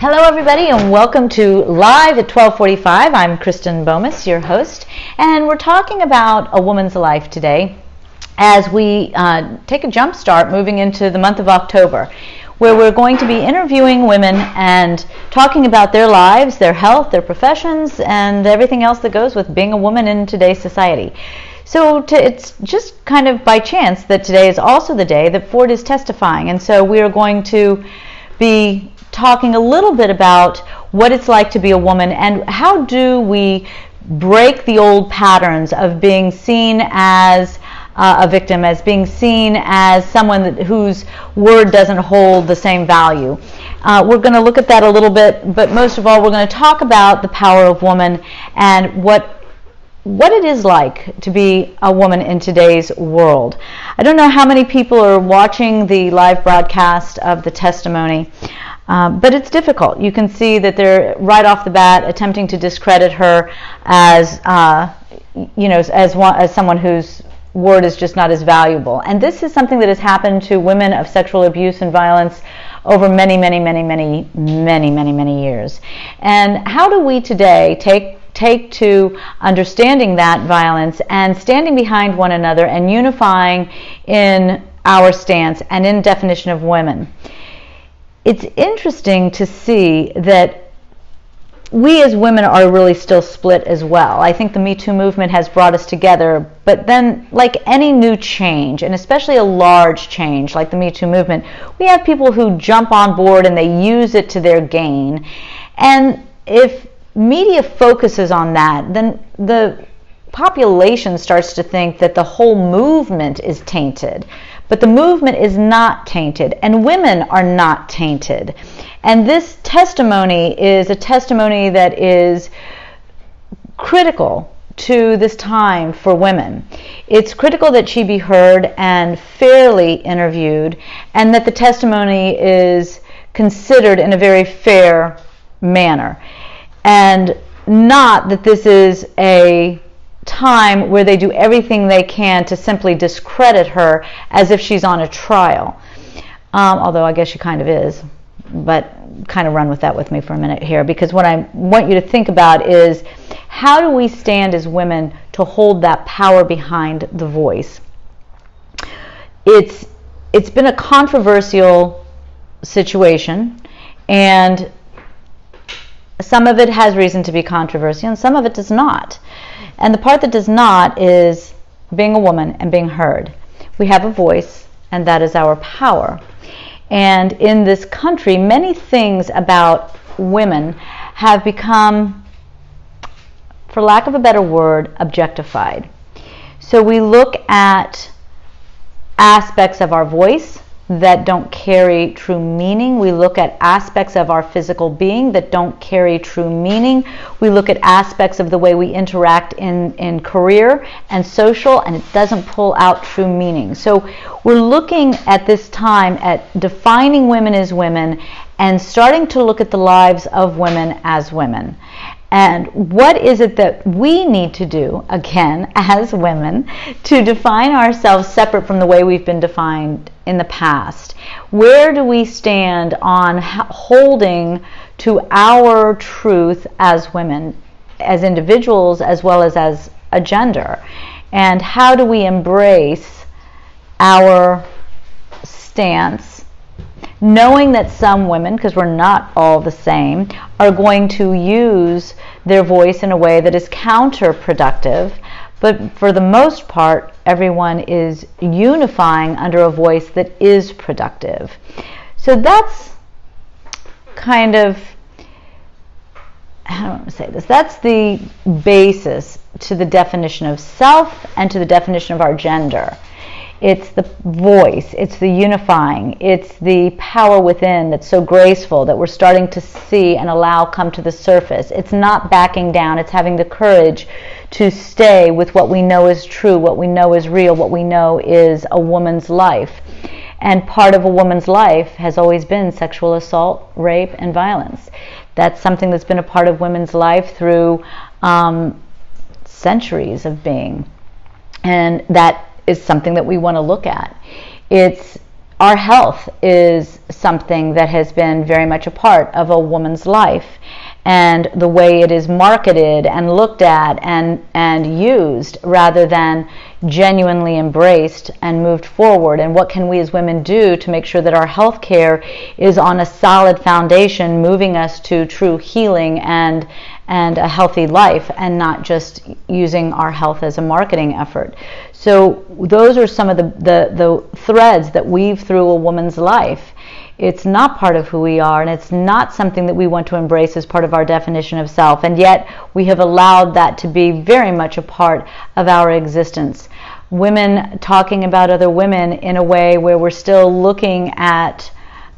Hello everybody and welcome to Live at 12:45. I'm Kristen Bomas, your host, and we're talking about a woman's life today as we take a jump start moving into the month of October, where we're going to be interviewing women and talking about their lives, their health, their professions, and everything else that goes with being a woman in today's society. So it's just kind of by chance that today is also the day that Ford is testifying, and so we are going to be talking a little bit about what it's like to be a woman and how do we break the old patterns of being seen as a victim, as being seen as someone whose word doesn't hold the same value. We're going to look at that a little bit, but most of all we're going to talk about the power of woman and what it is like to be a woman in today's world. I don't know how many people are watching the live broadcast of the testimony, but it's difficult. You can see that they're right off the bat attempting to discredit her as, as someone whose word is just not as valuable. And this is something that has happened to women of sexual abuse and violence over many years. And how do we today take to understanding that violence and standing behind one another and unifying in our stance and in definition of women? It's interesting to see that we as women are really still split as well. I think the Me Too movement has brought us together, but then like any new change, and especially a large change like the Me Too movement, we have people who jump on board and they use it to their gain. And if media focuses on that, then the population starts to think that the whole movement is tainted. But the movement is not tainted, and women are not tainted. And this testimony is a testimony that is critical to this time for women. It's critical that she be heard and fairly interviewed, and that the testimony is considered in a very fair manner. And not that this is a time where they do everything they can to simply discredit her as if she's on a trial. Although I guess she kind of is. But kind of run with that with me for a minute here, because what I want you to think about is how do we stand as women to hold that power behind the voice? It's been a controversial situation, and some of it has reason to be controversial and some of it does not. And the part that does not is being a woman and being heard. We have a voice, and that is our power. And in this country, many things about women have become, for lack of a better word, objectified. So we look at aspects of our voice that don't carry true meaning. We look at aspects of our physical being that don't carry true meaning. We look at aspects of the way we interact in career and social, and it doesn't pull out true meaning. So we're looking at this time at defining women as women and starting to look at the lives of women as women. And what is it that we need to do, again, as women, to define ourselves separate from the way we've been defined in the past? Where do we stand on holding to our truth as women, as individuals, as well as a gender? And how do we embrace our stance, knowing that some women, because we're not all the same, are going to use their voice in a way that is counterproductive, but for the most part, everyone is unifying under a voice that is productive. So that's kind of, how do I want to say this? That's the basis to the definition of self and to the definition of our gender. It's the voice, it's the unifying, it's the power within that's so graceful that we're starting to see and allow come to the surface. It's not backing down, it's having the courage to stay with what we know is true, what we know is real, what we know is a woman's life. And part of a woman's life has always been sexual assault, rape, and violence. That's something that's been a part of women's life through centuries of being. And that is something that we want to look at. It's our health is something that has been very much a part of a woman's life, and the way it is marketed and looked at and used rather than genuinely embraced and moved forward. And what can we as women do to make sure that our health care is on a solid foundation, moving us to true healing and a healthy life, and not just using our health as a marketing effort. So those are some of the threads that weave through a woman's life. It's not part of who we are, and it's not something that we want to embrace as part of our definition of self, and yet we have allowed that to be very much a part of our existence. Women talking about other women in a way where we're still looking at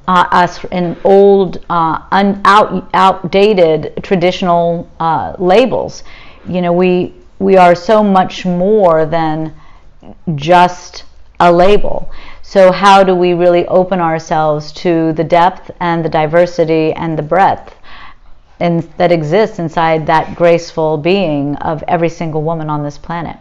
us in old, outdated traditional labels. You know, we are so much more than just a label. So how do we really open ourselves to the depth and the diversity and the breadth that exists inside that graceful being of every single woman on this planet?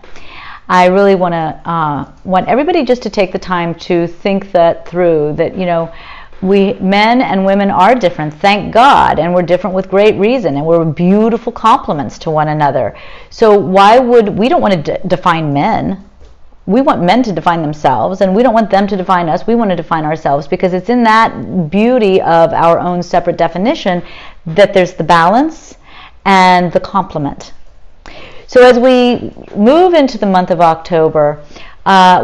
I really want everybody just to take the time to think that through, that, you know, we men and women are different, thank God, and we're different with great reason, and we're beautiful complements to one another. So we don't want to define men. We want men to define themselves, and we don't want them to define us. We want to define ourselves, because it's in that beauty of our own separate definition that there's the balance and the complement. So as we move into the month of October,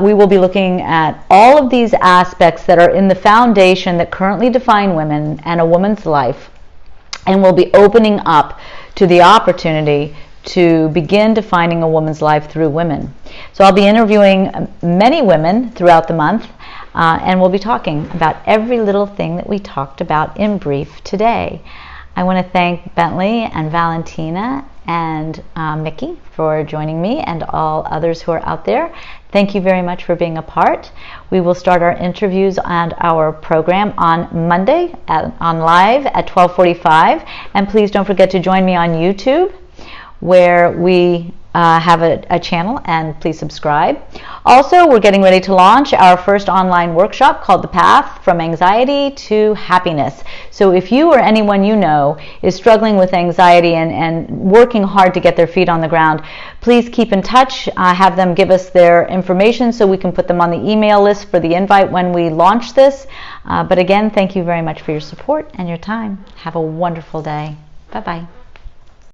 we will be looking at all of these aspects that are in the foundation that currently define women and a woman's life, and we'll be opening up to the opportunity to begin defining a woman's life through women. So I'll be interviewing many women throughout the month, and we'll be talking about every little thing that we talked about in brief today. I want to thank Bentley and Valentina and Mickey for joining me, and all others who are out there. Thank you very much for being a part. We will start our interviews and our program on Monday on live at 12:45, and please don't forget to join me on YouTube, where we have a channel, and please subscribe. Also, we're getting ready to launch our first online workshop called The Path from Anxiety to Happiness. So if you or anyone you know is struggling with anxiety and working hard to get their feet on the ground, please keep in touch. Have them give us their information so we can put them on the email list for the invite when we launch this. But again, thank you very much for your support and your time. Have a wonderful day. Bye-bye.